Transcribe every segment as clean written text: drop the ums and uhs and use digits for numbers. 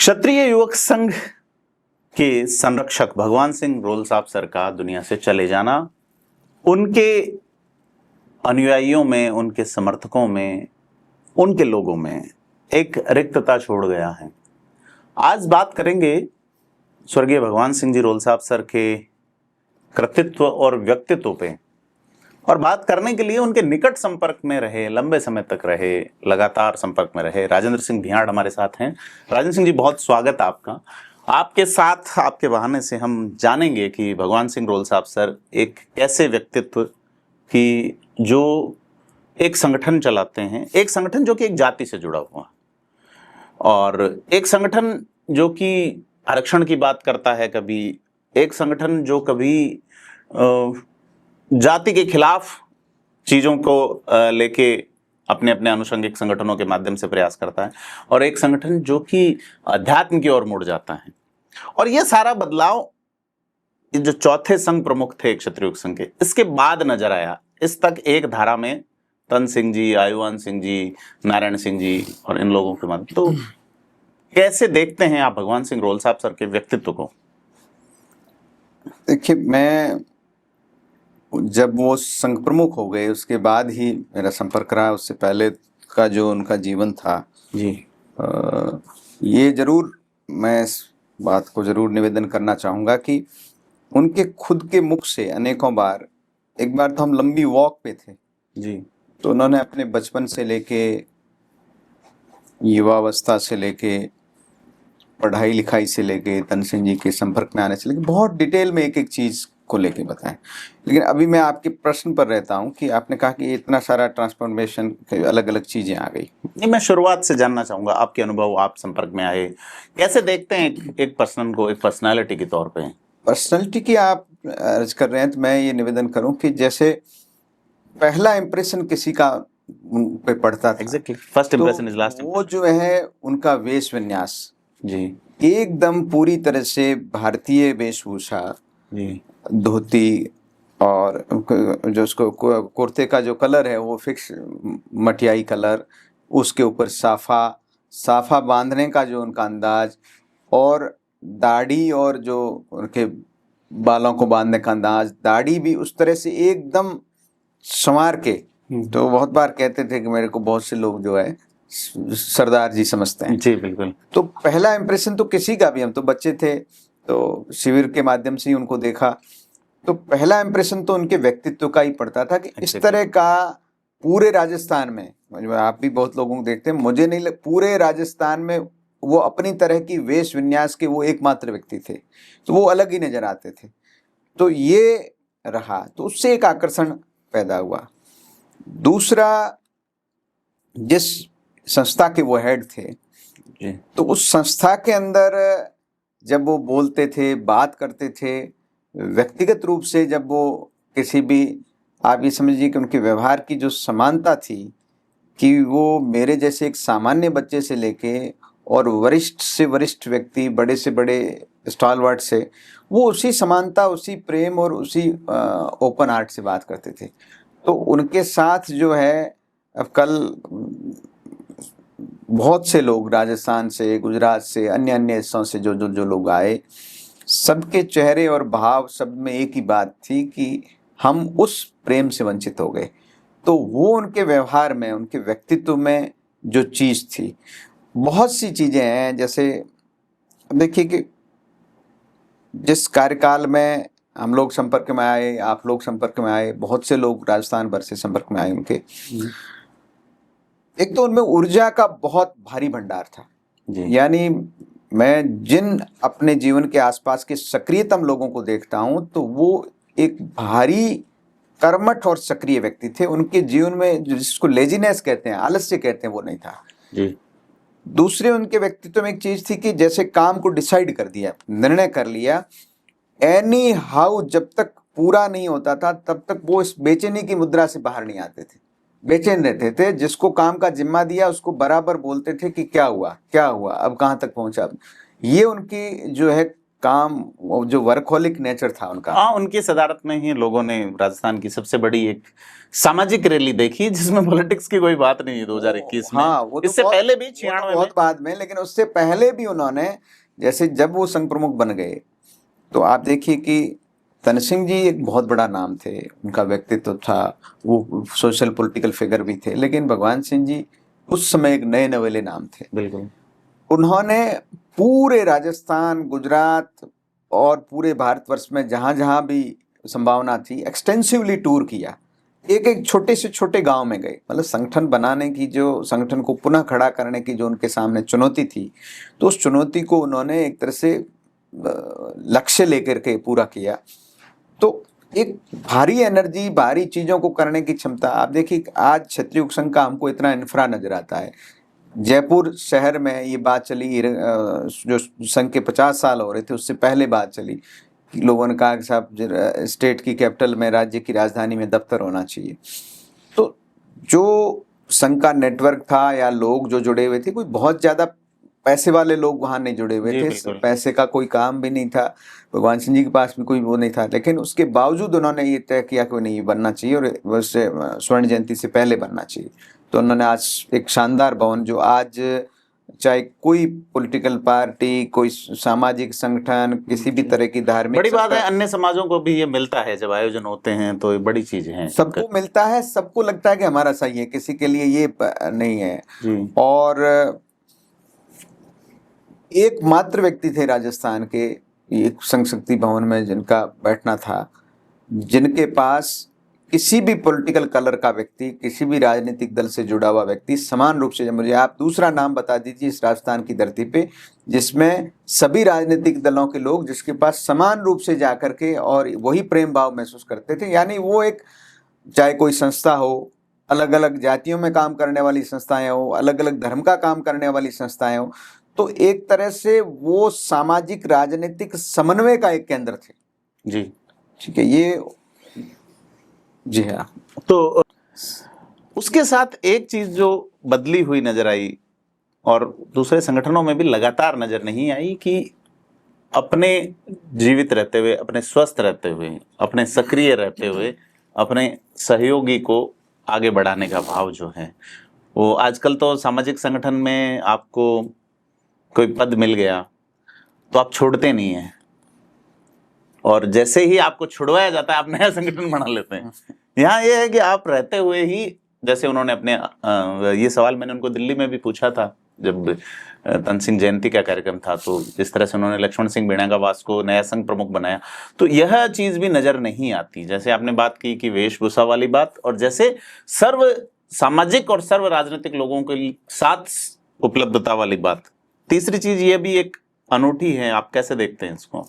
क्षत्रिय युवक संघ के संरक्षक भगवान सिंह रोल साहब सर का दुनिया से चले जाना उनके अनुयायियों में, उनके समर्थकों में, उनके लोगों में एक रिक्तता छोड़ गया है। आज बात करेंगे स्वर्गीय भगवान सिंह जी रोल साहब सर के कृतित्व और व्यक्तित्व पे, और बात करने के लिए उनके निकट संपर्क में रहे, लंबे समय तक रहे, लगातार संपर्क में रहे राजेंद्र सिंह भियाड़ हमारे साथ हैं। राजेंद्र सिंह जी, बहुत स्वागत आपका। आपके साथ, आपके बहाने से हम जानेंगे कि भगवान सिंह रोल साहब सर एक ऐसे व्यक्तित्व की जो एक संगठन चलाते हैं, एक संगठन जो कि एक जाति से जुड़ा हुआ, और एक संगठन जो कि आरक्षण की बात करता है, कभी एक संगठन जो कभी जाति के खिलाफ चीजों को लेके अपने अपने अनुषंगिक संगठनों के माध्यम से प्रयास करता है, और एक संगठन जो कि अध्यात्म की ओर मुड़ जाता है। और यह सारा बदलाव जो चौथे संघ प्रमुख थे क्षत्रिय युवक संघ के, इसके बाद नजर आया। इस तक एक धारा में तन सिंह जी, आयुवान सिंह जी, नारायण सिंह जी और इन लोगों के माध्यम। तो कैसे देखते हैं आप भगवान सिंह रोल साहब सर के व्यक्तित्व को? देखिए, मैं जब वो संघ प्रमुख हो गए उसके बाद ही मेरा संपर्क रहा। उससे पहले का जो उनका जीवन था जी, ये जरूर मैं इस बात को जरूर निवेदन करना चाहूँगा कि उनके खुद के मुख से अनेकों बार, एक बार तो हम लंबी वॉक पे थे जी, तो उन्होंने अपने बचपन से लेके, युवावस्था से लेके, पढ़ाई लिखाई से लेके, तन सिंह जी के संपर्क में आने से लेके बहुत डिटेल में एक एक चीज को लेके बताएं। लेकिन अभी मैं आपके प्रश्न पर रहता हूं कि आपने कहा कि इतना सारा ट्रांसफॉर्मेशन, अलग अलग चीजें आ गई। नहीं, मैं शुरुआत से जानना चाहूंगा आपके अनुभव, आप संपर्क में आए, कैसे देखते हैं एक पर्सन को, एक पर्सनालिटी के तौर पे? पर्सनालिटी की आप अर्ज कर रहे हैं तो मैं ये निवेदन करूं कि जैसे पहला इंप्रेशन किसी का उन पे पड़ता था, exactly, first impression is last. वो जो है उनका वेश विन्यास जी, एकदम पूरी तरह से भारतीय वेशभूषा, जी, धोती, और जो उसको कुर्ते का जो कलर है वो फिक्स मटियाई कलर, उसके ऊपर साफा बांधने का जो उनका अंदाज, और दाढ़ी और जो उनके बालों को बांधने का अंदाज, दाढ़ी भी उस तरह से एकदम संवार के। तो बहुत बार कहते थे कि मेरे को बहुत से लोग जो है सरदार जी समझते हैं। जी, बिल्कुल। तो पहला इंप्रेशन तो किसी का भी, हम तो बच्चे थे तो शिविर के माध्यम से ही उनको देखा, तो पहला इंप्रेशन तो उनके व्यक्तित्व का ही पड़ता था कि इस तरह का पूरे राजस्थान में, आप भी बहुत लोगों को देखते हैं, मुझे नहीं पूरे राजस्थान में वो अपनी तरह की वेश विन्यास के वो एकमात्र व्यक्ति थे, तो वो अलग ही नजर आते थे। तो ये रहा, तो उससे एक आकर्षण पैदा हुआ। दूसरा, जिस संस्था के वो हेड थे, तो उस संस्था के अंदर जब वो बोलते थे, बात करते थे, व्यक्तिगत रूप से जब वो किसी भी, आप ये समझिए कि उनके व्यवहार की जो समानता थी कि वो मेरे जैसे एक सामान्य बच्चे से लेके और वरिष्ठ से वरिष्ठ व्यक्ति, बड़े से बड़े स्टॉलवर्ड से, वो उसी समानता, उसी प्रेम और उसी ओपन हार्ट से बात करते थे। तो उनके साथ जो है, अब कल बहुत से लोग राजस्थान से, गुजरात से, अन्य अन्य हिस्सों से जो लोग आए, सबके चेहरे और भाव, सब में एक ही बात थी कि हम उस प्रेम से वंचित हो गए। तो वो उनके व्यवहार में, उनके व्यक्तित्व में जो चीज थी, बहुत सी चीजें हैं। जैसे देखिए कि जिस कार्यकाल में हम लोग संपर्क में आए, आप लोग संपर्क में आए, बहुत से लोग राजस्थान भर से संपर्क में आए उनके, एक तो उनमें ऊर्जा का बहुत भारी भंडार था। यानी मैं जिन अपने जीवन के आसपास के सक्रियतम लोगों को देखता हूं, तो वो एक भारी कर्मठ और सक्रिय व्यक्ति थे। उनके जीवन में जिसको लेजीनेस कहते हैं, आलस्य कहते हैं, वो नहीं था जी। दूसरे, उनके व्यक्तित्व में एक चीज थी कि जैसे काम को डिसाइड कर दिया, निर्णय कर लिया, एनी हाउ जब तक पूरा नहीं होता था तब तक वो इस बेचैनी की मुद्रा से बाहर नहीं आते थे, बेचैन रहते थे। जिसको काम का जिम्मा दिया उसको बराबर बोलते थे कि क्या हुआ, अब कहाँ तक पहुंचा। ये उनकी जो है काम, वो जो वर्कहोलिक नेचर था उनका। हाँ, उनकी सदारत में ही लोगों ने राजस्थान की सबसे बड़ी एक सामाजिक रैली देखी जिसमें पॉलिटिक्स की कोई बात नहीं है 2021 में। हाँ, वो तो इससे बहुत- पहले भी वो तो 96 में। बहुत बाद में, लेकिन उससे पहले भी उन्होंने, जैसे जब वो संघ प्रमुख बन गए तो आप देखिए कि तन सिंह जी एक बहुत बड़ा नाम थे, उनका व्यक्तित्व था, वो सोशल पॉलिटिकल फिगर भी थे, लेकिन भगवान सिंह जी उस समय एक नए नवेले नाम थे। बिल्कुल। उन्होंने पूरे राजस्थान, गुजरात और पूरे भारतवर्ष में जहां जहां भी संभावना थी एक्सटेंसिवली टूर किया। एक एक छोटे से छोटे गांव में गए, मतलब संगठन बनाने की, जो संगठन को पुनः खड़ा करने की जो उनके सामने चुनौती थी, तो उस चुनौती को उन्होंने एक तरह से लक्ष्य लेकर के पूरा किया। तो एक भारी एनर्जी, भारी चीजों को करने की क्षमता। आप देखिए आज क्षत्रिय युग संघ का हमको इतना इंफ्रा नजर आता है। जयपुर शहर में ये बात चली, जो संघ के 50 साल हो रहे थे उससे पहले बात चली कि लोगों ने कहा कि साहब स्टेट की कैपिटल में, राज्य की राजधानी में दफ्तर होना चाहिए। तो जो संघ का नेटवर्क था या लोग जो जुड़े हुए थे, कोई बहुत ज्यादा पैसे वाले लोग वहां नहीं जुड़े हुए जी, थे, बिल्कुल। पैसे का कोई काम भी नहीं था, भगवान सिंह जी के पास भी कोई वो नहीं था, लेकिन उसके बावजूद उन्होंने ये तय किया कि नहीं, ये बनना चाहिए और वैसे स्वर्ण जयंती से पहले बनना चाहिए। तो उन्होंने आज एक शानदार भवन, जो आज चाहे कोई पॉलिटिकल पार्टी, कोई सामाजिक संगठन, किसी भी तरह की धार्मिक, बड़ी बात है, अन्य समाजों को भी ये मिलता है जब आयोजन होते हैं, तो ये बड़ी चीज है। सबको मिलता है, सबको लगता है कि हमारा सही है, किसी के लिए ये नहीं है। जी। और एकमात्र व्यक्ति थे राजस्थान के एक संघ शक्ति भवन में जिनका बैठना था, जिनके पास किसी भी पॉलिटिकल कलर का व्यक्ति, किसी भी राजनीतिक दल से जुड़ा हुआ व्यक्ति समान रूप से, मुझे आप दूसरा नाम बता दीजिए इस राजस्थान की धरती पे जिसमें सभी राजनीतिक दलों के लोग जिसके पास समान रूप से जाकर के और वही प्रेम भाव महसूस करते थे। यानी वो एक, चाहे कोई संस्था हो, अलग अलग जातियों में काम करने वाली संस्थाएं हो, अलग अलग धर्म का काम करने वाली संस्थाएं हो, तो एक तरह से वो सामाजिक राजनीतिक समन्वय का एक केंद्र थे। जी, ठीक है, ये जी हाँ। तो उसके साथ एक चीज जो बदली हुई नजर आई और दूसरे संगठनों में भी लगातार नजर नहीं आई कि अपने जीवित रहते हुए, अपने स्वस्थ रहते हुए, अपने सक्रिय रहते हुए अपने सहयोगी को आगे बढ़ाने का भाव जो है वो, आजकल तो सामाजिक संगठन में आपको कोई पद मिल गया तो आप छोड़ते नहीं हैं, और जैसे ही आपको छुड़वाया जाता है आप नया संगठन बना लेते हैं। यहाँ ये है कि आप रहते हुए ही, जैसे उन्होंने अपने ये सवाल मैंने उनको दिल्ली में भी पूछा था जब तन सिंह जयंती का कार्यक्रम था, तो जिस तरह से उन्होंने लक्ष्मण सिंह बेड़ांगावास को नया संघ प्रमुख बनाया, तो यह चीज भी नजर नहीं आती। जैसे आपने बात की कि वेशभूषा वाली बात, और जैसे सर्व सामाजिक और सर्व राजनीतिक लोगों के साथ उपलब्धता वाली बात। तीसरी चीज ये भी एक अनूठी है, आप कैसे देखते हैं इसको?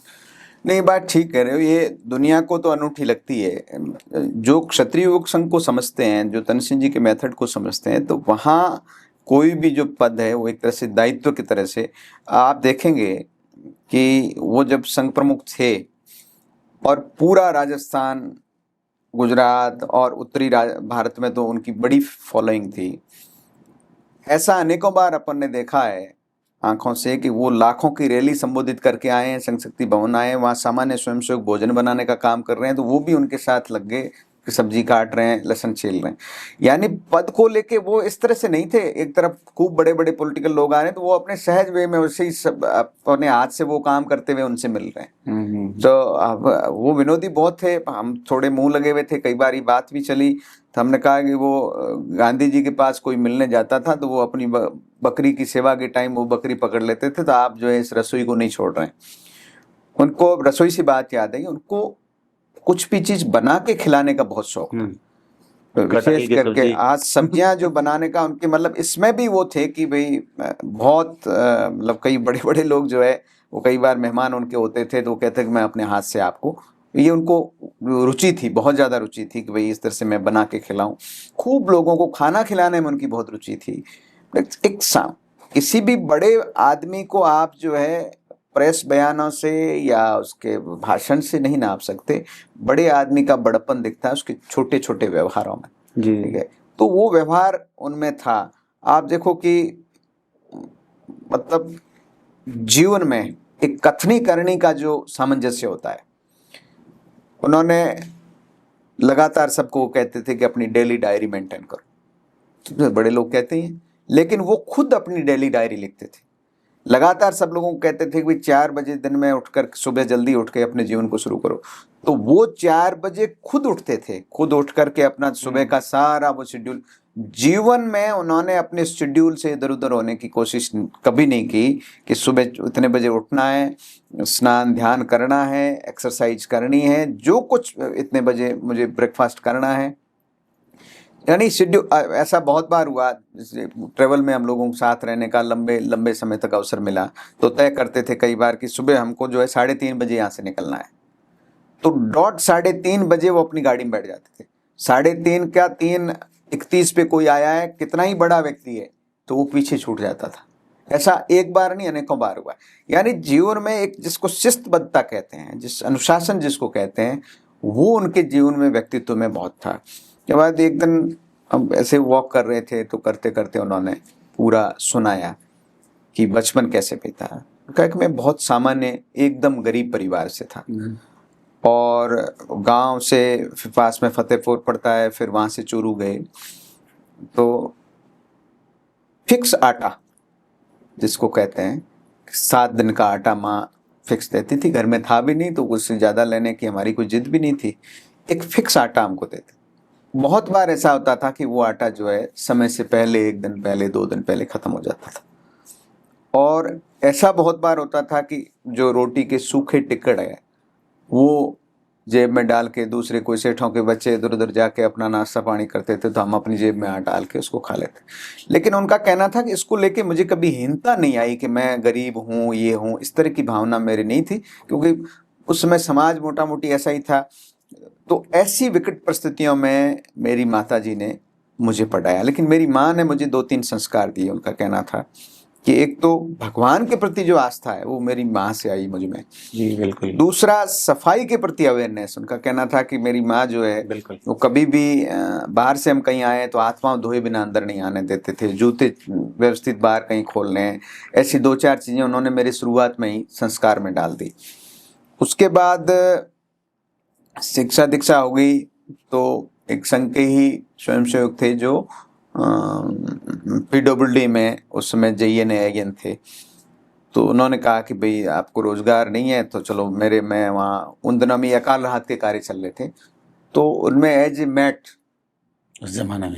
नहीं, बात ठीक कह रहे हो, ये दुनिया को तो अनूठी लगती है। जो क्षत्रिय युवक संघ को समझते हैं, जो तन सिंह जी के मेथड को समझते हैं, तो वहाँ कोई भी जो पद है वो एक तरह से दायित्व की तरह से, आप देखेंगे कि वो जब संघ प्रमुख थे और पूरा राजस्थान, गुजरात और उत्तरी भारत में तो उनकी बड़ी फॉलोइंग थी। ऐसा अनेकों बार अपन ने देखा है आंखों से कि वो लाखों की रैली संबोधित करके आए हैं, संघ शक्ति भवन आए, वहाँ सामान्य स्वयंसेवक भोजन बनाने का काम कर रहे हैं, तो वो भी उनके साथ लग गए, सब्जी काट रहे हैं, लहसुन छील रहे हैं। यानी पद को लेके वो इस तरह से नहीं थे। एक तरफ खूब बड़े बड़े पॉलिटिकल लोग आ रहे हैं तो वो अपने सहज वे में वैसे ही सब अपने हाथ से वो काम करते हुए उनसे मिल रहे हैं। तो अब वो विनोदी बहुत थे, हम थोड़े मुंह लगे हुए थे, कई बार ये बात भी चली, तो हमने कहा कि वो गांधी जी के पास कोई मिलने जाता था तो वो अपनी बकरी की सेवा के टाइम वो बकरी पकड़ लेते थे, तो आप जो है इस रसोई को नहीं छोड़ रहे हैं। उनको रसोई से बात याद है, उनको कुछ भी चीज बना के खिलाने का बहुत शौक था, तो विशेष करके आज सब्जियां जो बनाने का उनके, मतलब इसमें भी वो थे कि भाई बहुत, मतलब कई बड़े बड़े लोग जो है वो कई बार मेहमान उनके होते थे तो वो कहते कि मैं अपने हाथ से आपको, ये उनको रुचि थी, बहुत ज्यादा रुचि थी कि भाई इस तरह से मैं बना के खिलाऊं। खूब लोगों को खाना खिलाने में उनकी बहुत रुचि थी। एक किसी भी बड़े आदमी को आप जो है प्रेस बयानों से या उसके भाषण से नहीं नाप सकते। बड़े आदमी का बड़प्पन दिखता है उसके छोटे छोटे व्यवहारों में। ठीक है, तो वो व्यवहार उनमें था। आप देखो कि मतलब जीवन में एक कथनी करनी का जो सामंजस्य होता है, उन्होंने लगातार सबको वो कहते थे कि अपनी डेली डायरी मेंटेन करो, तो बड़े लोग कहते हैं, लेकिन वो खुद अपनी डेली डायरी लिखते थे। लगातार सब लोगों को कहते थे कि 4 बजे दिन में उठकर सुबह जल्दी उठ के अपने जीवन को शुरू करो, तो वो 4 बजे खुद उठते थे, खुद उठ करके अपना सुबह का सारा वो शेड्यूल, जीवन में उन्होंने अपने शेड्यूल से इधर उधर होने की कोशिश कभी नहीं की कि सुबह इतने बजे उठना है, स्नान ध्यान करना है, एक्सरसाइज करनी है, जो कुछ इतने बजे मुझे ब्रेकफास्ट करना है। यानी शेड्यूल ऐसा बहुत बार हुआ, ट्रेवल में हम लोगों के साथ रहने का लंबे लंबे समय तक अवसर मिला, तो तय करते थे कई बार कि सुबह हमको जो है 3:30 बजे यहाँ से निकलना है, तो डॉट 3:30 बजे वो अपनी गाड़ी में बैठ जाते थे। 3:30 क्या 3:31 पे कोई आया है, कितना ही बड़ा व्यक्ति है, तो वो पीछे छूट जाता था। ऐसा एक बार नहीं अनेकों बार हुआ। यानी जीवन में एक जिसको शिस्तबद्धता कहते हैं, जिस अनुशासन जिसको कहते हैं, वो उनके जीवन में व्यक्तित्व में बहुत था। के बाद एक दिन हम ऐसे वॉक कर रहे थे, तो करते करते उन्होंने पूरा सुनाया कि बचपन कैसे बीता। कहा कि मैं बहुत सामान्य एकदम गरीब परिवार से था, और गांव से पास में फतेहपुर पड़ता है, फिर वहां से चूरू गए, तो फिक्स आटा जिसको कहते हैं, 7 दिन का आटा माँ फिक्स देती थी, घर में था भी नहीं तो उससे ज़्यादा लेने की हमारी कोई जिद भी नहीं थी, एक फिक्स आटा हमको देते। बहुत बार ऐसा होता था कि वो आटा जो है समय से पहले, 1 दिन पहले, 2 दिन पहले ख़त्म हो जाता था, और ऐसा बहुत बार होता था कि जो रोटी के सूखे टिकड़ है वो जेब में डाल के दूसरे कोई सेठों के बच्चे इधर उधर जाके अपना नाश्ता पानी करते थे, तो हम अपनी जेब में डाल के उसको खा लेते। लेकिन उनका कहना था कि इसको लेके मुझे कभी हीनता नहीं आई कि मैं गरीब हूँ, ये हूँ, इस तरह की भावना मेरी नहीं थी, क्योंकि उस समय समाज मोटा मोटी ऐसा ही था। तो ऐसी विकट परिस्थितियों में मेरी माता जी ने मुझे पढ़ाया, लेकिन मेरी माँ ने मुझे 2-3 संस्कार दिए। उनका कहना था कि एक तो भगवान के प्रति जो आस्था है वो मेरी माँ से आई मुझ में। जी बिल्कुल। दूसरा सफाई के प्रति अवेयरनेस। उनका कहना था कि मेरी माँ जो है बिल्कुल, वो कभी भी बाहर से हम कहीं आए तो हाथ पांव धोए बिना अंदर नहीं आने देते थे, जूते व्यवस्थित बाहर कहीं खोलने हैं, ऐसी 2-4 चीजें उन्होंने मेरी शुरुआत में ही संस्कार में डाल दी। उसके बाद शिक्षा दीक्षा हो गई, तो एक संघ के ही स्वयंसेवक थे जो PWD में उस समय JNAIN थे, तो उन्होंने कहा कि भाई आपको रोजगार नहीं है तो चलो मैं वहाँ, उन दिनों में अकाल राहत के कार्य चल रहे थे, तो उनमें एज ए मैट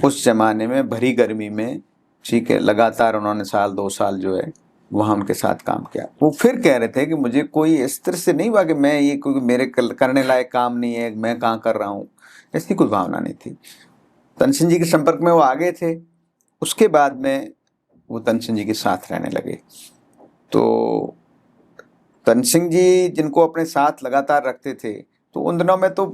उस जमाने में भरी गर्मी में, ठीक है, लगातार उन्होंने 1-2 साल जो है वहाँ उनके साथ काम किया। वो फिर कह रहे थे कि मुझे कोई इस तरह से नहीं हुआ कि मैं ये कोई मेरे करने लायक काम नहीं है, मैं कहाँ कर रहा हूँ, ऐसी कोई भावना नहीं थी। तनसेन जी के संपर्क में वो आ गए थे, उसके बाद में वो तनसेन जी के साथ रहने लगे। तो तनसेन जी जिनको अपने साथ लगातार रखते थे, तो उन दिनों में तो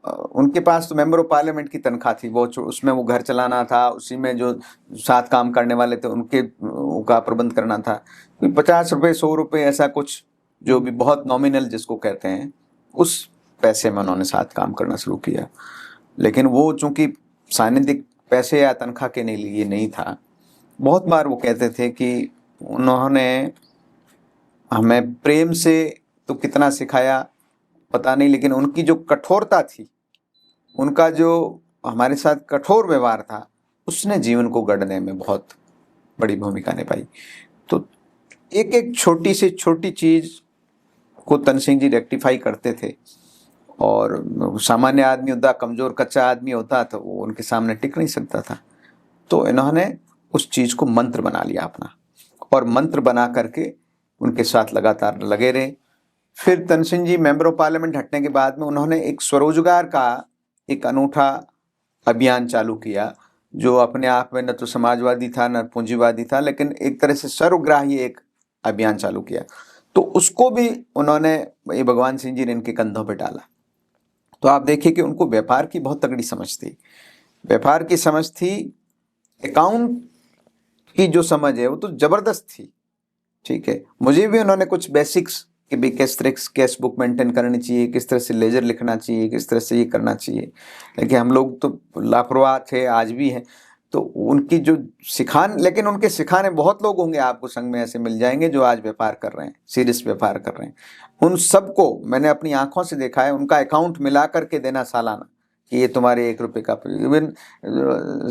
उनके पास तो मेंबर ऑफ पार्लियामेंट की तनख्वाह थी, वो उसमें वो घर चलाना था, उसी में जो साथ काम करने वाले थे उनके का प्रबंध करना था। 50 रुपये 100 रुपये ऐसा कुछ, जो भी बहुत नॉमिनल जिसको कहते हैं, उस पैसे में उन्होंने साथ काम करना शुरू किया। लेकिन वो चूंकि सानिध्यिक पैसे या तनख्वाह के लिए नहीं था, बहुत बार वो कहते थे कि उन्होंने हमें प्रेम से तो कितना सिखाया पता नहीं, लेकिन उनकी जो कठोरता थी, उनका जो हमारे साथ कठोर व्यवहार था, उसने जीवन को गढ़ने में बहुत बड़ी भूमिका निभाई। तो एक एक छोटी से छोटी चीज को तनसेन जी रेक्टिफाई करते थे, और सामान्य आदमी होता, कमजोर कच्चा आदमी होता, तो वो उनके सामने टिक नहीं सकता था। तो इन्होंने उस चीज को मंत्र बना लिया अपना, और मंत्र बना करके उनके साथ लगातार लगे रहे। फिर तनसेन जी मेंबर ऑफ पार्लियामेंट हटने के बाद में उन्होंने एक स्वरोजगार का एक अनूठा अभियान चालू किया, जो अपने आप में न तो समाजवादी था न पूंजीवादी था, लेकिन एक तरह से सर्वग्राही एक अभियान चालू किया। तो उसको भी उन्होंने, ये भगवान सिंह जी ने इनके कंधों पे डाला। तो आप देखिए कि उनको व्यापार की बहुत तगड़ी समझ थी, व्यापार की समझ थी, अकाउंट की जो समझ है वो तो जबरदस्त थी, ठीक है। मुझे भी उन्होंने कुछ बेसिक्स कि भाई किस तरह कैश बुक मेंटेन करनी चाहिए, किस तरह से लेजर लिखना चाहिए, किस तरह से ये करना चाहिए, लेकिन हम लोग तो लापरवाह थे, आज भी हैं। तो उनकी जो लेकिन उनके सिखाने बहुत लोग होंगे, आपको संघ में ऐसे मिल जाएंगे जो आज व्यापार कर रहे हैं, सीरियस व्यापार कर रहे हैं। उन सबको मैंने अपनी आंखों से देखा है, उनका अकाउंट मिला करके देना सालाना कि ये तुम्हारे 1 रुपए का। इवन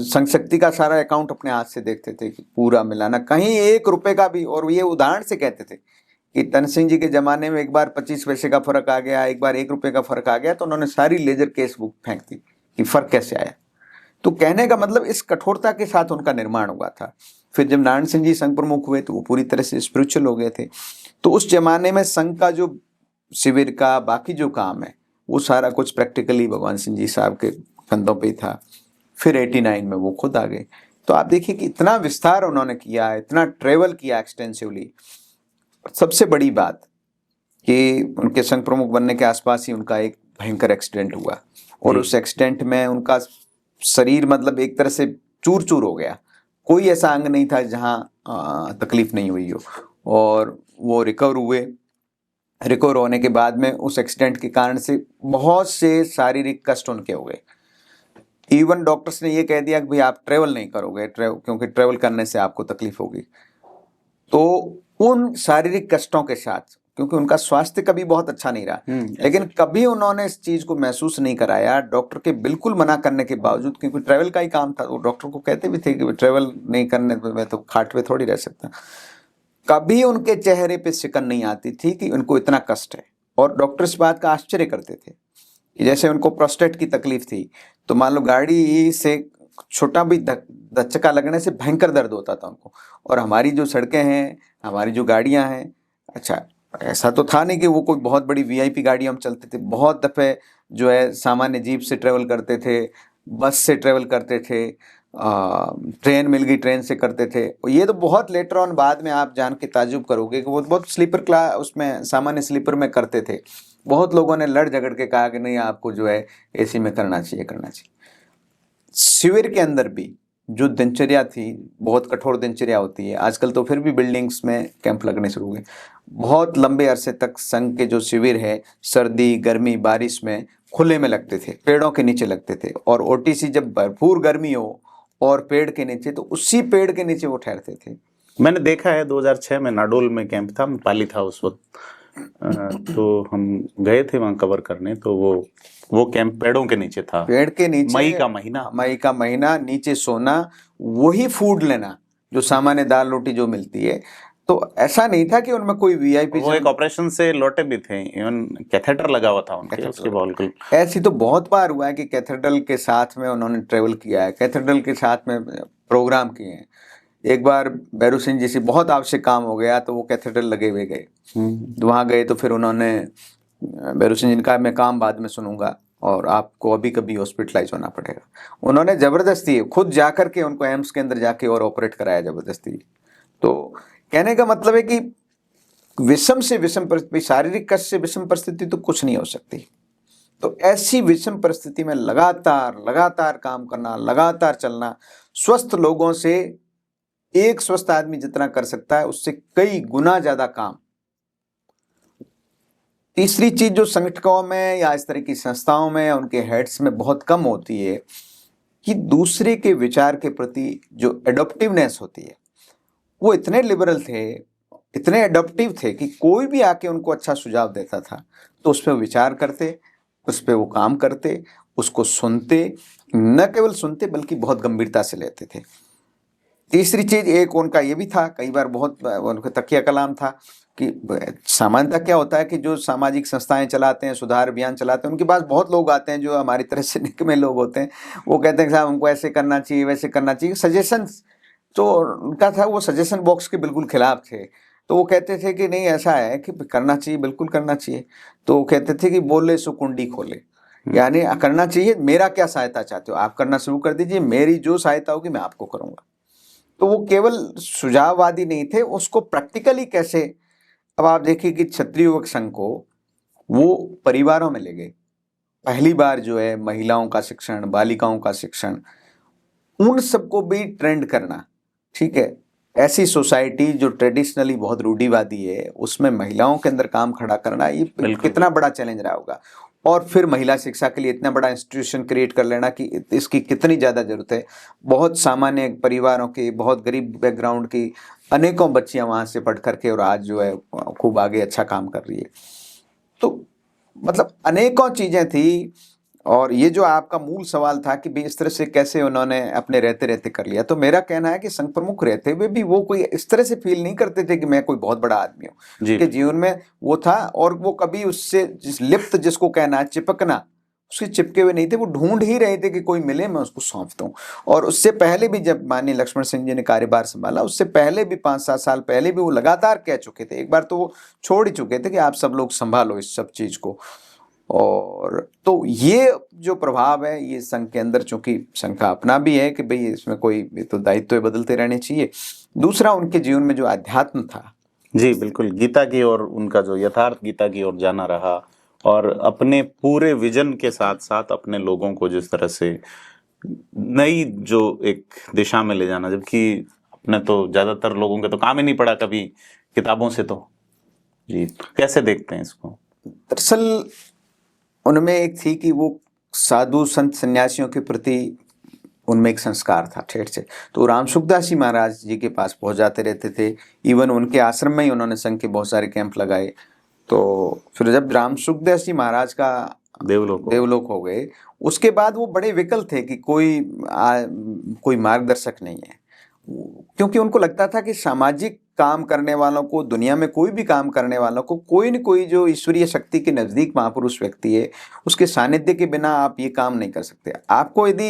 संघ शक्ति का सारा अकाउंट अपने हाथ से देखते थे कि पूरा मिलाना, कहीं 1 रुपए का भी। और ये उदाहरण से कहते थे कि तन सिंह जी के जमाने में एक बार 25 पैसे का फर्क आ गया, एक बार 1 रुपए का फर्क आ गया, तो उन्होंने सारी लेजर केस बुक फेंक दी कि फर्क कैसे आया। तो कहने का मतलब इस कठोरता के साथ उनका निर्माण हुआ था। फिर जब नारायण सिंह जी संघ प्रमुख हुए तो वो पूरी तरह से स्पिरिचुअल हो गए थे। तो उस जमाने में संघ का जो शिविर का बाकी जो काम है वो सारा कुछ प्रैक्टिकली भगवान सिंह जी साहब के कंधों पे ही था। फिर 89 में वो खुद आ गए। तो आप देखिए कि इतना विस्तार उन्होंने किया, इतना ट्रेवल किया एक्सटेंसिवली। सबसे बड़ी बात कि उनके संघ प्रमुख बनने के आसपास ही उनका एक भयंकर एक्सीडेंट हुआ, और उस एक्सीडेंट में उनका शरीर मतलब एक तरह से चूर चूर हो गया। कोई ऐसा अंग नहीं था जहां तकलीफ नहीं हुई हो। और वो रिकवर हुए। रिकवर होने के बाद में उस एक्सीडेंट के कारण से बहुत से शारीरिक कष्ट उनके हो गए। इवन डॉक्टर्स ने ये कह दिया कि भाई आप ट्रेवल नहीं करोगे, क्योंकि ट्रेवल करने से आपको तकलीफ होगी। तो उन शारीरिक कष्टों के साथ, क्योंकि उनका स्वास्थ्य कभी बहुत अच्छा नहीं रहा, लेकिन कभी उन्होंने इस चीज को महसूस नहीं कराया, डॉक्टर के बिल्कुल मना करने के बावजूद, क्योंकि ट्रेवल का ही काम था। वो डॉक्टर को कहते भी थे कि ट्रेवल नहीं करने तो मैं तो खाट पे थोड़ी रह सकता। कभी उनके चेहरे पे सिकन नहीं आती थी कि उनको इतना कष्ट है। और डॉक्टर इस बात का आश्चर्य करते थे कि जैसे उनको प्रोस्टेट की तकलीफ थी, तो मान लो गाड़ी से छोटा भी धक्का लगने से भयंकर दर्द होता था उनको। और हमारी जो सड़कें हैं, हमारी जो गाड़ियां हैं, अच्छा ऐसा तो था नहीं कि वो कोई बहुत बड़ी वीआईपी गाड़ी हम चलते थे। बहुत दफे जो है सामान्य जीप से ट्रेवल करते थे, बस से ट्रेवल करते थे, ट्रेन मिल गई ट्रेन से करते थे। ये तो बहुत लेटर ऑन बाद में आप जान के ताजुब करोगे कि वो बहुत स्लीपर क्लास उसमें सामान्य स्लीपर में करते थे। बहुत लोगों ने लड़ झगड़ के कहा कि नहीं आपको जो है एसी में करना चाहिए। शिविर के अंदर भी जो दिनचर्या थी, बहुत कठोर दिनचर्या होती है। आजकल तो फिर भी बिल्डिंग्स में कैंप लगने शुरू हुए। बहुत लंबे अरसे तक संघ के जो शिविर है, सर्दी गर्मी बारिश में खुले में लगते थे, पेड़ों के नीचे लगते थे। और ओटीसी जब भरपूर गर्मी हो और पेड़ के नीचे, तो उसी पेड़ के नीचे वो ठहरते थे। मैंने देखा है 2006 में नाडोल में कैंप था, मैं पाली था उस वक्त। तो हम गए थे वहां कवर करने, तो वो कैंप पेड़ों के नीचे था, पेड़ के नीचे, मई का महीना, नीचे सोना, वही फूड लेना जो सामान्य दाल रोटी जो मिलती है। तो ऐसा नहीं था कि उनमें कोई वीआईपी। वो एक ऑपरेशन से लौटे भी थे, इवन कैथेटर लगा हुआ था उनके, उसके बिल्कुल। ऐसी तो बहुत बार हुआ है कि कैथेड्रल के साथ में उन्होंने ट्रेवल किया है, कैथेड्रल के साथ में प्रोग्राम किए हैं। एक बार भैरू सिंह जी से बहुत आवश्यक काम हो गया, तो वो कैथेड्रल लगे हुए गए। वहां गए तो फिर उन्होंने भैरू सिंह जी ने कहा मैं काम बाद में सुनूंगा और आपको अभी कभी हॉस्पिटलाइज होना पड़ेगा। उन्होंने जबरदस्ती खुद जाकर के उनको एम्स के अंदर जाके और ऑपरेट कराया जबरदस्ती। तो कहने का मतलब है कि विषम से विषम परिस्थिति, शारीरिक कष्ट से विषम परिस्थिति तो कुछ नहीं हो सकती। तो ऐसी विषम परिस्थिति में लगातार काम करना, लगातार चलना, स्वस्थ लोगों से एक स्वस्थ आदमी जितना कर सकता है उससे कई गुना ज्यादा काम। तीसरी चीज जो संगठनों में या इस तरह की संस्थाओं में उनके हेड्स में बहुत कम होती है कि दूसरे के विचार के प्रति जो एडॉप्टिवनेस होती है, वो इतने लिबरल थे, इतने एडॉप्टिव थे कि कोई भी आके उनको अच्छा सुझाव देता था तो उस पर विचार करते, उस पर वो काम करते, उसको सुनते, न केवल सुनते बल्कि बहुत गंभीरता से लेते थे। तीसरी चीज एक उनका ये भी था, कई बार बहुत उनका तकिया कलाम था कि सामान्यतः क्या होता है कि जो सामाजिक संस्थाएं चलाते हैं, सुधार अभियान चलाते हैं, उनके पास बहुत लोग आते हैं जो हमारी तरह से निकम्मे लोग होते हैं। वो कहते हैं साहब हमको ऐसे करना चाहिए, वैसे करना चाहिए। सजेशन तो उनका था, वो सजेशन बॉक्स के बिल्कुल खिलाफ थे। तो वो कहते थे कि नहीं ऐसा है कि करना चाहिए, बिल्कुल करना चाहिए। तो वो कहते थे कि बोले सो कुंडी खोले, यानी करना चाहिए, मेरा क्या सहायता चाहते हो आप करना शुरू कर दीजिए, मेरी जो सहायता होगी मैं आपको करूंगा। तो वो केवल सुझाववादी नहीं थे, उसको प्रैक्टिकली कैसे। अब आप देखिए कि क्षत्रिय युवक संघ को वो परिवारों में ले गए। पहली बार जो है महिलाओं का शिक्षण, बालिकाओं का शिक्षण, उन सबको भी ट्रेंड करना, ठीक है। ऐसी सोसाइटी जो ट्रेडिशनली बहुत रूढ़िवादी है, उसमें महिलाओं के अंदर काम खड़ा करना, ये कितना बड़ा चैलेंज रहा होगा। और फिर महिला शिक्षा के लिए इतना बड़ा इंस्टीट्यूशन क्रिएट कर लेना कि इसकी कितनी ज़्यादा ज़रूरत है। बहुत सामान्य परिवारों की, बहुत गरीब बैकग्राउंड की अनेकों बच्चियां वहाँ से पढ़ करके और आज जो है खूब आगे अच्छा काम कर रही है। तो मतलब अनेकों चीज़ें थी। और ये जो आपका मूल सवाल था कि भाई इस तरह से कैसे उन्होंने अपने रहते रहते कर लिया, तो मेरा कहना है कि संघ प्रमुख रहते हुए भी वो कोई इस तरह से फील नहीं करते थे कि मैं कोई बहुत बड़ा आदमी हूँ। जी उनके जीवन में वो था, और वो कभी उससे लिप्त, जिसको कहना है चिपकना, उससे चिपके हुए नहीं थे। वो ढूंढ ही रहे थे कि कोई मिले, मैं उसको सौंप दूं। और उससे पहले भी जब माननीय लक्ष्मण सिंह जी ने कार्यभार संभाला, उससे पहले भी 5-7 साल पहले भी वो लगातार कह चुके थे। एक बार तो वो छोड़ ही चुके थे कि आप सब लोग संभालो इस सब चीज को। और तो ये जो प्रभाव है ये संघ के अंदर, चूंकि संघ का अपना भी है कि भाई इसमें कोई तो दायित्व बदलते रहने चाहिए। दूसरा, उनके जीवन में जो अध्यात्म था, जी बिल्कुल, गीता की ओर उनका जो यथार्थ गीता की ओर जाना रहा, और अपने पूरे विजन के साथ साथ अपने लोगों को जिस तरह से नई जो एक दिशा में ले जाना, जबकि अपने तो ज्यादातर लोगों के तो काम ही नहीं पड़ा कभी किताबों से। तो जी, कैसे देखते हैं इसको? दरअसल उनमें एक थी कि वो साधु संत सन्यासियों के प्रति उनमें एक संस्कार था ठेठ से। तो राम सुखदास जी महाराज जी के पास पहुंच जाते रहते थे। इवन उनके आश्रम में ही उन्होंने संघ के बहुत सारे कैंप लगाए। तो फिर जब राम सुखदास जी महाराज का देवलोक हो गए, उसके बाद वो बड़े विकल थे कि कोई मार्गदर्शक नहीं है। क्योंकि उनको लगता था कि सामाजिक काम करने वालों को, दुनिया में कोई भी काम करने वालों को, कोई न कोई जो ईश्वरीय शक्ति के नजदीक महापुरुष व्यक्ति है, उसके सानिध्य के बिना आप ये काम नहीं कर सकते। आपको यदि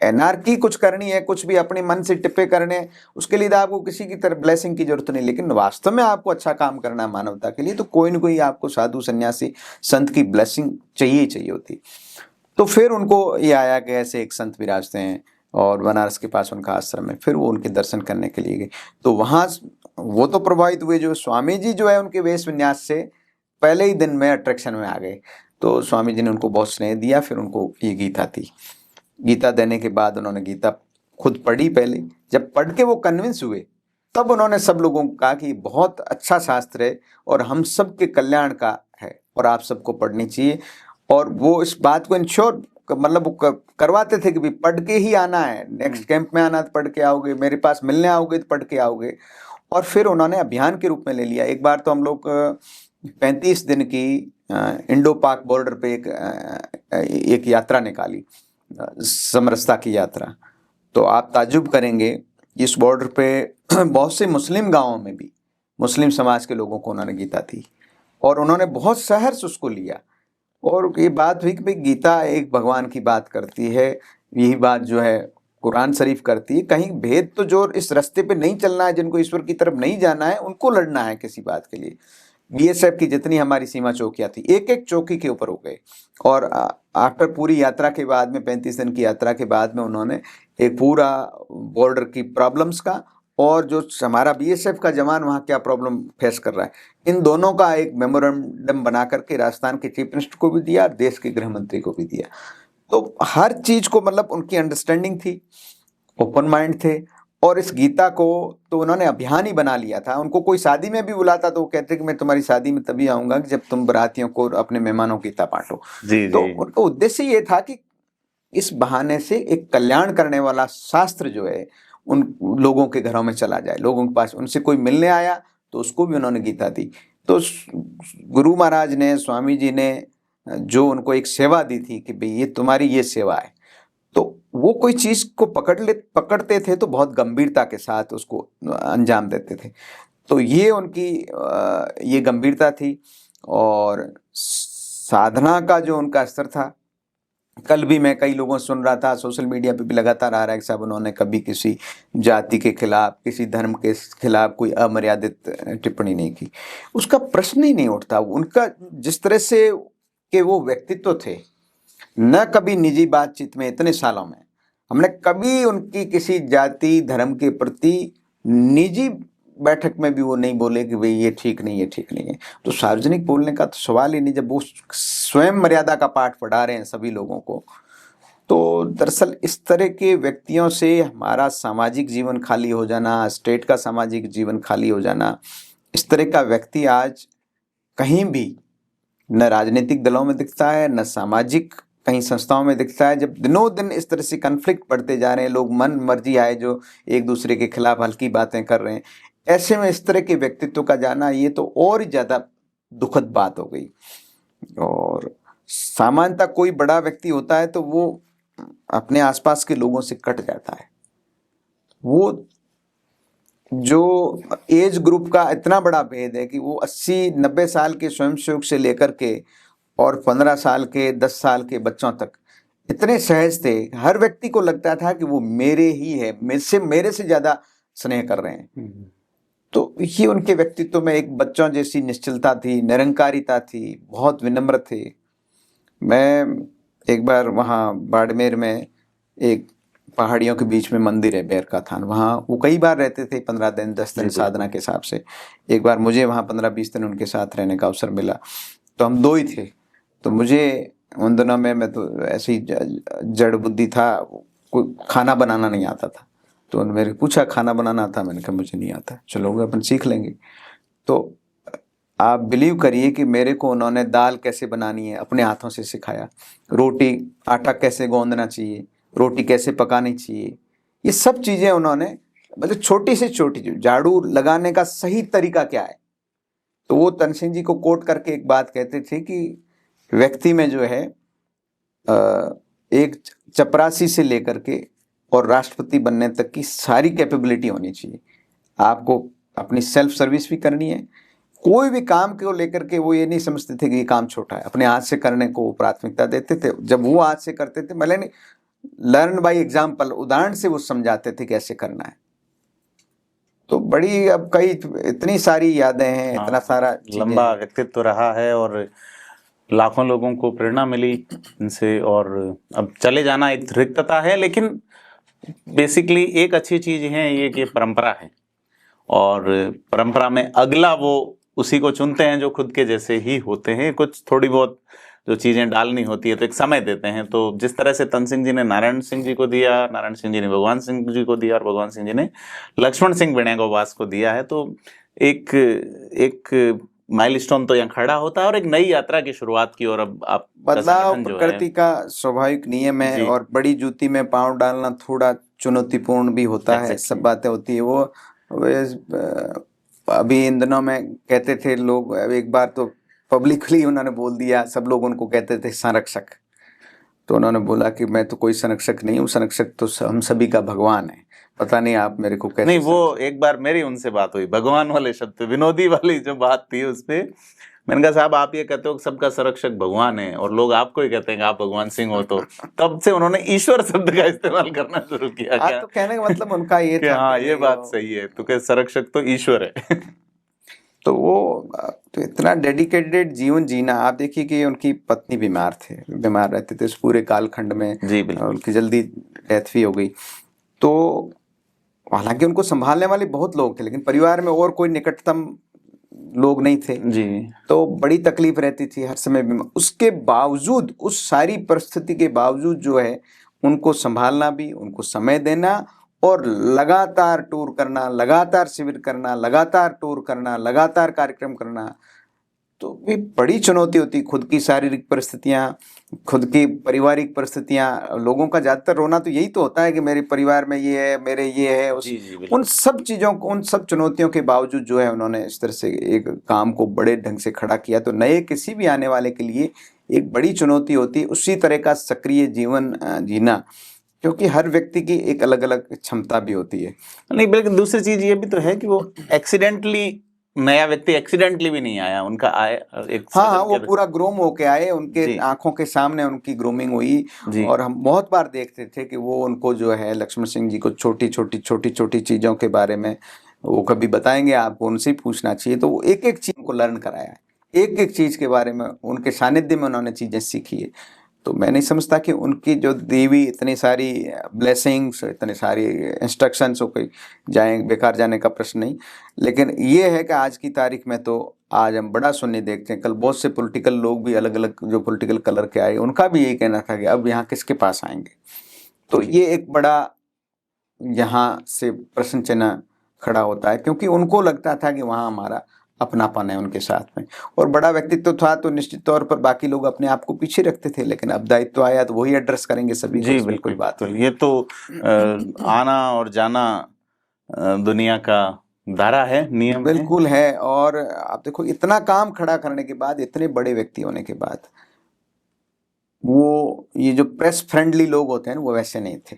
एनार्की कुछ करनी है, कुछ भी अपने मन से टिप्पे करने, उसके लिए तो आपको किसी की तरफ ब्लेसिंग की जरूरत नहीं। लेकिन वास्तव में आपको अच्छा काम करना है मानवता के लिए, तो कोई न कोई आपको साधु सन्यासी संत की ब्लेसिंग चाहिए ही चाहिए होती। तो फिर उनको ये आया कि ऐसे एक संत विराजते हैं और बनारस के पास उनका आश्रम है। फिर वो उनके दर्शन करने के लिए गए। तो वहाँ वो तो प्रभावित हुए, जो स्वामी जी जो है उनके वेश विन्यास से पहले ही दिन में अट्रैक्शन में आ गए। तो स्वामी जी ने उनको बहुत स्नेह दिया। फिर उनको ये गीता दी। गीता देने के बाद उन्होंने गीता खुद पढ़ी पहले। जब पढ़ के वो कन्विंस हुए, तब उन्होंने सब लोगों को कहा कि बहुत अच्छा शास्त्र है और हम सब के कल्याण का है और आप सबको पढ़नी चाहिए। और वो इस बात को इंश्योर मतलब करवाते थे कि भी पढ़ के ही आना है, नेक्स्ट कैंप में आना तो पढ़ के आओगे, मेरे पास मिलने आओगे तो पढ़ के आओगे। और फिर उन्होंने अभियान के रूप में ले लिया। एक बार तो हम लोग 35 दिन की इंडो पाक बॉर्डर पे एक यात्रा निकाली, समरसता की यात्रा। तो आप ताज्जुब करेंगे, इस बॉर्डर पे बहुत से मुस्लिम गांवों में भी मुस्लिम समाज के लोगों को उन्होंने गीता दी और उन्होंने बहुत सहर्ष उसको लिया। और ये बात हुई कि भाई गीता एक भगवान की बात करती है, यही बात जो है कुरान शरीफ करती है। कहीं भेद तो जो इस रास्ते पे नहीं चलना है, जिनको ईश्वर की तरफ नहीं जाना है, उनको लड़ना है किसी बात के लिए। बीएसएफ की जितनी हमारी सीमा चौकियां थी, एक एक चौकी के ऊपर हो गए। और आफ्टर पूरी यात्रा के बाद में, 35 दिन की यात्रा के बाद में, उन्होंने एक पूरा बॉर्डर की प्रॉब्लम्स का और जो हमारा बीएसएफ का जवान वहाँ क्या प्रॉब्लम फेस कर रहा है, इन दोनों का एक मेमोरेंडम बना करके राजस्थान के चीफ मिनिस्टर को भी दिया, देश के गृह मंत्री को भी दिया। तो हर चीज को मतलब उनकी अंडरस्टैंडिंग थी, ओपन माइंड थे। और इस गीता को तो उन्होंने अभियान ही बना लिया था। उनको कोई शादी में भी बुलाता तो वो कहते कि मैं तुम्हारी शादी में तभी आऊंगा जब तुम बारातियों को, अपने मेहमानों को गीता बांटो। तो उनका उद्देश्य ये था कि इस बहाने से एक कल्याण करने वाला शास्त्र जो है उन लोगों के घरों में चला जाए, लोगों के पास। उनसे कोई मिलने आया तो उसको भी उन्होंने गीता दी। तो गुरु महाराज ने, स्वामी जी ने जो उनको एक सेवा दी थी कि भाई ये तुम्हारी ये सेवा है, तो वो कोई चीज को पकड़ते थे तो बहुत गंभीरता के साथ उसको अंजाम देते थे। तो ये उनकी ये गंभीरता थी। और साधना का जो उनका स्तर था, कल भी मैं कई लोगों से सुन रहा था, सोशल मीडिया पे भी लगातार आ रहा है कि साहब उन्होंने कभी किसी जाति के खिलाफ, किसी धर्म के खिलाफ कोई अमर्यादित टिप्पणी नहीं की। उसका प्रश्न ही नहीं उठता। उनका जिस तरह से कि वो व्यक्तित्व थे, न कभी निजी बातचीत में इतने सालों में हमने कभी उनकी किसी जाति धर्म के प्रति निजी बैठक में भी वो नहीं बोले कि भाई ये ठीक नहीं, ये ठीक नहीं है। तो सार्वजनिक बोलने का तो सवाल ही नहीं, जब वो स्वयं मर्यादा का पाठ पढ़ा रहे हैं सभी लोगों को। तो दरअसल इस तरह के व्यक्तियों से हमारा सामाजिक जीवन खाली हो जाना, स्टेट का सामाजिक जीवन खाली हो जाना, इस तरह का व्यक्ति आज कहीं भी न राजनीतिक दलों में दिखता है, न सामाजिक कहीं संस्थाओं में दिखता है। जब दिनों दिन इस तरह से कन्फ्लिक्ट बढ़ते जा रहे हैं, लोग मन मर्जी आए जो एक दूसरे के खिलाफ हल्की बातें कर रहे हैं, ऐसे में इस तरह के व्यक्तित्व का जाना ये तो और ही ज्यादा दुखद बात हो गई। और सामान्यतः कोई बड़ा व्यक्ति होता है तो वो अपने आसपास के लोगों से कट जाता है। वो जो एज ग्रुप का इतना बड़ा भेद है कि वो 80-90 साल के स्वयंसेवक से लेकर के और 15 साल के 10 साल के बच्चों तक इतने सहज थे, हर व्यक्ति को लगता था कि वो मेरे ही है, मेरे से ज्यादा स्नेह कर रहे हैं। तो ये उनके व्यक्तित्व में एक बच्चों जैसी निश्चलता थी, निरंकारिता थी, बहुत विनम्र थे। मैं एक बार वहाँ बाड़मेर में एक पहाड़ियों के बीच में मंदिर है बैर का थान, वहाँ वो कई बार रहते थे, 15 दिन 10 दिन साधना के हिसाब से। एक बार मुझे वहाँ 15-20 दिन उनके साथ रहने का अवसर मिला, तो हम 2 ही थे। तो मुझे उन दिनों में मैं तो ऐसी जड़ बुद्धि था, कोई खाना बनाना नहीं आता था। तो उन्होंने मेरे पूछा खाना बनाना आता, मैंने कहा मुझे नहीं आता। चलोगे अपन सीख लेंगे। तो आप बिलीव करिए कि मेरे को उन्होंने दाल कैसे बनानी है अपने हाथों से सिखाया, रोटी आटा कैसे गूंदना चाहिए, रोटी कैसे पकानी चाहिए, ये सब चीजें उन्होंने, मतलब छोटी से छोटी झाड़ू लगाने का सही तरीका क्या है। तो वो तनसेन जी को कोट करके एक बात कहते थे कि व्यक्ति में जो है एक चपरासी से लेकर के और राष्ट्रपति बनने तक की सारी कैपेबिलिटी होनी चाहिए। आपको अपनी सेल्फ सर्विस भी करनी है, कोई भी काम को लेकर के वो ये नहीं समझते थे कि ये काम छोटा है, अपने हाथ से करने को प्राथमिकता देते थे। जब वो हाथ से करते थे, भले नहीं लर्न बाय एग्जाम्पल, उदाहरण से वो समझाते थे कैसे करना है। तो बड़ी अब कई इतनी सारी यादें हैं, इतना सारा लंबा व्यक्तित्व रहा है और लाखों लोगों को प्रेरणा मिली इनसे। और अब चले जाना एक रिक्तता है, लेकिन बेसिकली एक अच्छी चीज है ये कि परंपरा है, और परंपरा में अगला वो उसी को चुनते हैं जो खुद के जैसे ही होते हैं। कुछ थोड़ी बहुत जो चीजें डालनी होती है तो एक समय देते हैं। तो जिस तरह से तन सिंह जी ने नारायण सिंह जी को दिया, नारायण सिंह जी ने भगवान सिंह जी को दिया, और भगवान सिंह जी ने लक्ष्मण सिंह वेणुगोपाल को दिया है, तो एक माइलस्टोन तो यहाँ खड़ा होता है और एक नई यात्रा की शुरुआत की। और अब आप बदलाव प्रकृति का स्वाभाविक नियम है, और बड़ी जूती में पांव डालना थोड़ा चुनौतीपूर्ण भी होता है, सब बातें होती है। वो अभी इन दिनों में कहते थे लोग, एक बार तो पब्लिकली उन्होंने बोल दिया, सब लोग उनको कहते थे संरक्षक। तो उन्होंने बोला कि मैं तो कोई संरक्षक नहीं हूँ, संरक्षक तो हम सभी का भगवान है। पता नहीं आप मेरे को कैसे। नहीं, वो एक बार मेरी उनसे बात हुई, भगवान वाले शब्द, विनोदी वाली जो बात थी उस पे मैंने कहा साहब आप ये कहते हो कि सबका संरक्षक भगवान है, और लोग आपको ही कहते हैं कि आप भगवान सिंह हो, तो तब से उन्होंने ईश्वर शब्द का इस्तेमाल करना शुरू किया। क्या तो कहने का मतलब उनका ये था, हाँ ये बात सही है, तो क्या संरक्षक तो ईश्वर है। तो वो तो इतना डेडिकेटेड जीवन जीना। आप देखिए कि उनकी पत्नी बीमार रहते थे उस पूरे कालखंड में जी बिल्कुल, उनकी जल्दी डेथ भी हो गई। तो हालांकि उनको संभालने वाले बहुत लोग थे, लेकिन परिवार में और कोई निकटतम लोग नहीं थे जी। तो बड़ी तकलीफ रहती थी हर समय बीमार। उसके बावजूद, उस सारी परिस्थिति के बावजूद जो है उनको संभालना भी, उनको समय देना, और लगातार टूर करना, लगातार शिविर करना, लगातार टूर करना, लगातार कार्यक्रम करना, तो भी बड़ी चुनौती होती। खुद की शारीरिक परिस्थितियां, खुद की पारिवारिक परिस्थितियां, लोगों का ज्यादातर रोना तो यही तो होता है कि मेरे परिवार में ये है, मेरे ये है। उन सब चीजों को, उन सब चुनौतियों के बावजूद जो है उन्होंने इस तरह से एक काम को बड़े ढंग से खड़ा किया। तो नए किसी भी आने वाले के लिए एक बड़ी चुनौती होती उसी तरह का सक्रिय जीवन जीना, क्योंकि हर व्यक्ति की एक अलग अलग क्षमता भी होती है। नहीं, बल्कि दूसरी चीज ये भी तो है कि वो एक्सीडेंटली, नया व्यक्ति एक्सीडेंटली भी नहीं आया, उनका आए एक हाँ, वो पूरा ग्रूम होके आए, उनके आंखों के सामने उनकी ग्रूमिंग हुई। और हम बहुत बार देखते थे कि वो उनको जो है लक्ष्मण सिंह जी को छोटी छोटी चीजों के बारे में वो कभी बताएंगे, आपको उनसे ही पूछना चाहिए। तो वो एक एक चीज को लर्न कराया है, एक एक चीज के बारे में उनके सानिध्य में उन्होंने चीजें सीखी है। तो मैं नहीं समझता कि उनकी जो देवी इतनी सारी ब्लेसिंग्स, इतनी सारी इंस्ट्रक्शंस हो कोई बेकार जाने का प्रश्न नहीं। लेकिन ये है कि आज की तारीख में तो आज हम बड़ा सुनने देखते हैं। कल बहुत से पॉलिटिकल लोग भी, अलग अलग जो पॉलिटिकल कलर के आए, उनका भी यही कहना था कि अब यहाँ किसके पास आएंगे। तो ये एक बड़ा यहाँ से प्रश्न चिन्ह खड़ा होता है, क्योंकि उनको लगता था कि वहाँ हमारा अपनापन है उनके साथ में। और बड़ा व्यक्तित्व था तो निश्चित तौर पर बाकी लोग अपने आप को पीछे रखते थे, लेकिन अब दायित्व आया तो वही एड्रेस करेंगे सभी को, जी इसमें बिल्कुल कोई बात बिल्कुल। नहीं। ये तो आना और जाना दुनिया का धारा है, नियम है। बिल्कुल है। और आप देखो इतना काम खड़ा करने के बाद, इतने बड़े व्यक्ति होने के बाद, वो ये जो प्रेस फ्रेंडली लोग होते हैं वो वैसे नहीं थे।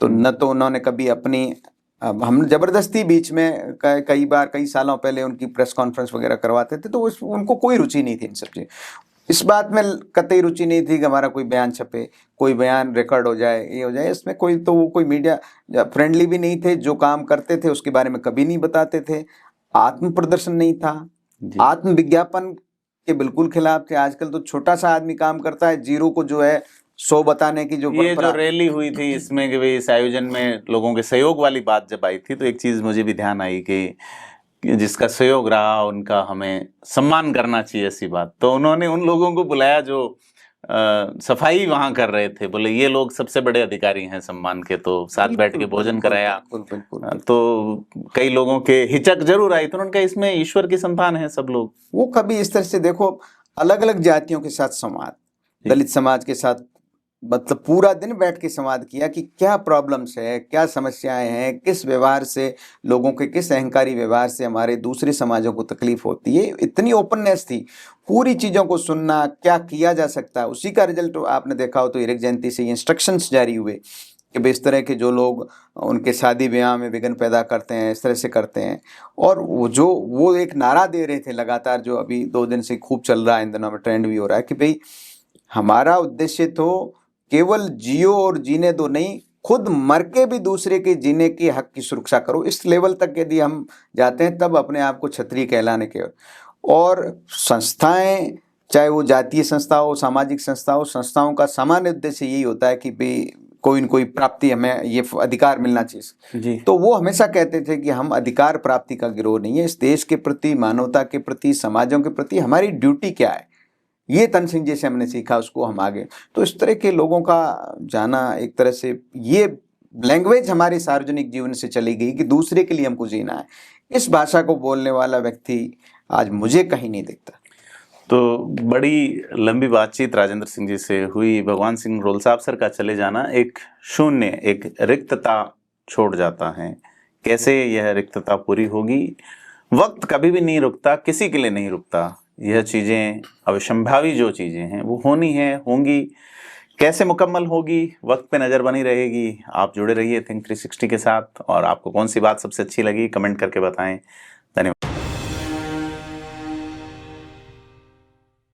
तो न तो उन्होंने कभी अपनी, अब हम जबरदस्ती बीच में कई बार कई सालों पहले उनकी प्रेस कॉन्फ्रेंस वगैरह करवाते थे, तो उनको कोई रुचि नहीं थी इन सब चीज, इस बात में कतई रुचि नहीं थी कि हमारा कोई बयान छपे, कोई बयान रिकॉर्ड हो जाए, ये हो जाए, इसमें कोई, तो वो कोई मीडिया फ्रेंडली भी नहीं थे। जो काम करते थे उसके बारे में कभी नहीं बताते थे। आत्म प्रदर्शन नहीं था, आत्म विज्ञापन के बिल्कुल खिलाफ थे। आजकल तो छोटा सा आदमी काम करता है, जीरो को जो है 100 बताने की जो ये जो रैली हुई थी इसमें कि भाई इस आयोजन में लोगों के सहयोग वाली बात जब आई थी, तो एक चीज मुझे भी ध्यान आई कि जिसका सहयोग रहा उनका हमें सम्मान करना चाहिए, ऐसी बात। तो उन्होंने उन लोगों को बुलाया जो सफाई वहां कर रहे थे, बोले ये लोग सबसे बड़े अधिकारी हैं सम्मान के, तो साथ बैठ के भोजन कराया। तो कई लोगों के हिचक जरूर आई, तो उन्होंने कहा इसमें ईश्वर की संतान है सब लोग। वो कभी इस तरह से देखो, अलग अलग जातियों के साथ संवाद, दलित समाज के साथ मतलब पूरा दिन बैठ के संवाद किया कि क्या प्रॉब्लम्स है, क्या समस्याएं हैं, किस व्यवहार से लोगों के, किस अहंकारी व्यवहार से हमारे दूसरे समाजों को तकलीफ होती है। इतनी ओपननेस थी, पूरी चीज़ों को सुनना, क्या किया जा सकता है। उसी का रिजल्ट आपने देखा हो तो हीरक जयंती से इंस्ट्रक्शंस जारी हुए कि इस तरह के जो लोग उनके शादी ब्याह में विघ्न पैदा करते हैं, इस तरह से करते हैं। और वो एक नारा दे रहे थे लगातार, जो अभी 2 दिन से खूब चल रहा है, इन दिनों में ट्रेंड भी हो रहा है, कि भाई हमारा उद्देश्य तो केवल जियो और जीने दो नहीं, खुद मर के भी दूसरे के जीने के हक की सुरक्षा करो। इस लेवल तक यदि हम जाते हैं तब अपने आप को क्षत्रिय कहलाने के। और संस्थाएं, चाहे वो जातीय संस्था हो, सामाजिक संस्था हो, संस्थाओं का सामान्य उद्देश्य यही होता है कि भाई कोई न कोई प्राप्ति, हमें ये अधिकार मिलना चाहिए जी। तो वो हमेशा कहते थे कि हम अधिकार प्राप्ति का गिरोह नहीं है, इस देश के प्रति, मानवता के प्रति, समाजों के प्रति हमारी ड्यूटी क्या है, ये तन सिंह जी से हमने सीखा, उसको हम आगे। तो इस तरह के लोगों का जाना, एक तरह से ये लैंग्वेज हमारे सार्वजनिक जीवन से चली गई कि दूसरे के लिए हमको जीना है। इस भाषा को बोलने वाला व्यक्ति आज मुझे कहीं नहीं दिखता। तो बड़ी लंबी बातचीत राजेंद्र सिंह जी से हुई। भगवान सिंह रोल साहब सर का चले जाना एक शून्य, एक रिक्तता छोड़ जाता है। कैसे यह रिक्तता पूरी होगी? वक्त कभी भी नहीं रुकता, किसी के लिए नहीं रुकता। यह चीज़ें अविसंभावी जो चीज़ें हैं वो होनी है, होंगी। कैसे मुकम्मल होगी, वक्त पे नज़र बनी रहेगी। आप जुड़े रहिए थिंक 360 के साथ। और आपको कौन सी बात सबसे अच्छी लगी कमेंट करके बताएं। धन्यवाद।